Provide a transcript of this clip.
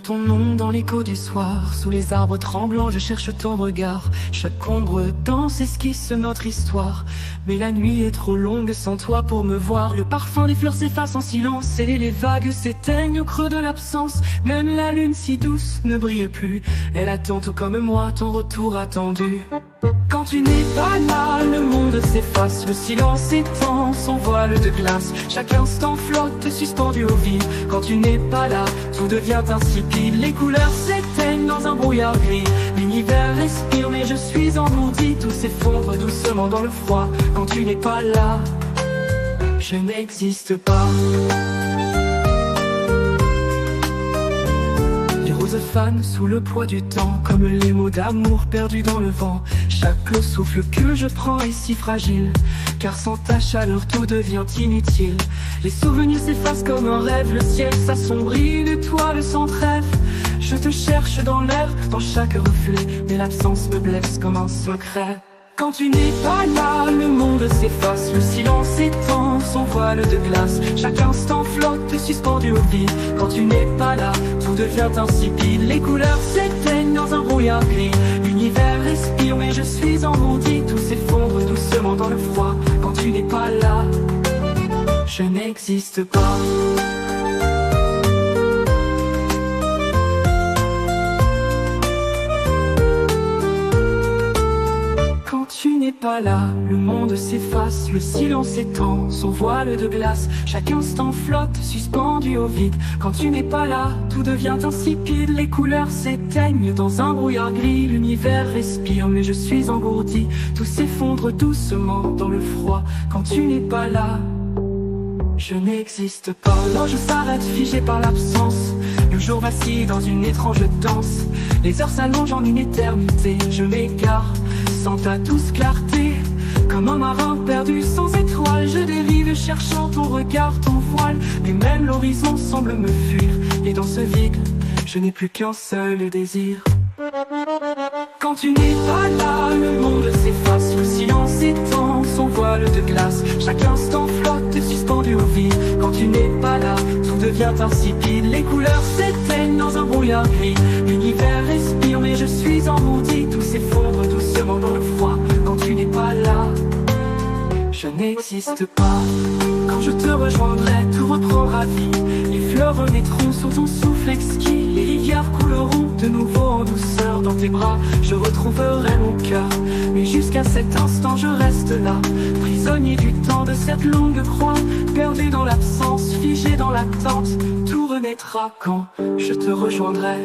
ton nom dans l'écho du soir. Sous les arbres tremblants, je cherche ton regard. Chaque ombre danse, esquisse notre histoire. Mais la nuit est trop longue sans toi pour me voir. Le parfum des fleurs s'efface en silence et les vagues s'éteignent au creux de l'absence. Même la lune si douce ne brille plus. Elle attend tout comme moi ton retour attendu. Quand tu n'es pas là, le monde s'efface. Le silence étend son voile de glace. Chaque instant flotte suspendu au vide. Quand tu n'es pas là, tout devient insipide. Les couleurs s'éteignent dans un brouillard gris. L'univers respire mais je suis engourdi. Tout s'effondre doucement dans le froid. Quand tu n'es pas là, je n'existe pas. Les roses fanent sous le poids du temps, comme les mots d'amour perdus dans le vent. Chaque souffle que je prends est si fragile, car sans ta chaleur tout devient inutile. Les souvenirs s'effacent comme un rêve, le ciel s'assombrit, l'étoile sans trêve. Je te cherche dans l'air, dans chaque reflet, mais l'absence me blesse comme un secret. Quand tu n'es pas là, le monde s'efface. Le silence étend son voile de glace. Chaque instant flotte suspendu au vide. Quand tu n'es pas là, tout devient insipide. Les couleurs s'éteignent dans un brouillard gris. L'univers respire mais je suis engourdi. Tout s'effondre doucement dans le froid. Quand tu n'es pas là, je n'existe pas. Tu n'es pas là, le monde s'efface, le silence étend son voile de glace. Chaque instant flotte, suspendu au vide. Quand tu n'es pas là, tout devient insipide. Les couleurs s'éteignent dans un brouillard gris. L'univers respire, mais je suis engourdi. Tout s'effondre doucement dans le froid. Quand tu n'es pas là, je n'existe pas. L'horloge s'arrête, figée par l'absence. Le jour vacille dans une étrange danse. Les heures s'allongent en une éternité. Je m'égare sans ta douce clarté. Comme un marin perdu sans étoiles, je dérive cherchant ton regard, ton voile. Mais même l'horizon semble me fuir. Et dans ce vide, je n'ai plus qu'un seul désir. Quand tu n'es pas là, le monde s'efface. Le silence étend son voile de glace. Chaque instant flotte suspendu au vide. Quand tu n'es pas là, tout devient insipide. Les couleurs s'éteignent dans un brouillard gris. L'univers respire mais je suis engourdi. Tout s'effondre doucement dans le froid. Quand tu n'es pas là, je n'existe pas. Quand je te rejoindrai, tout reprendra vie. Les fleurs renaîtront sous ton souffle exquis. Les rivières couleront de nouveau en douceur. Dans tes bras, je retrouverai mon cœur. Mais jusqu'à cet instant, je reste là, prisonnier du temps de cette longue croix. Perdu dans l'absence, figé dans l'attente. Tout renaîtra quand je te rejoindrai.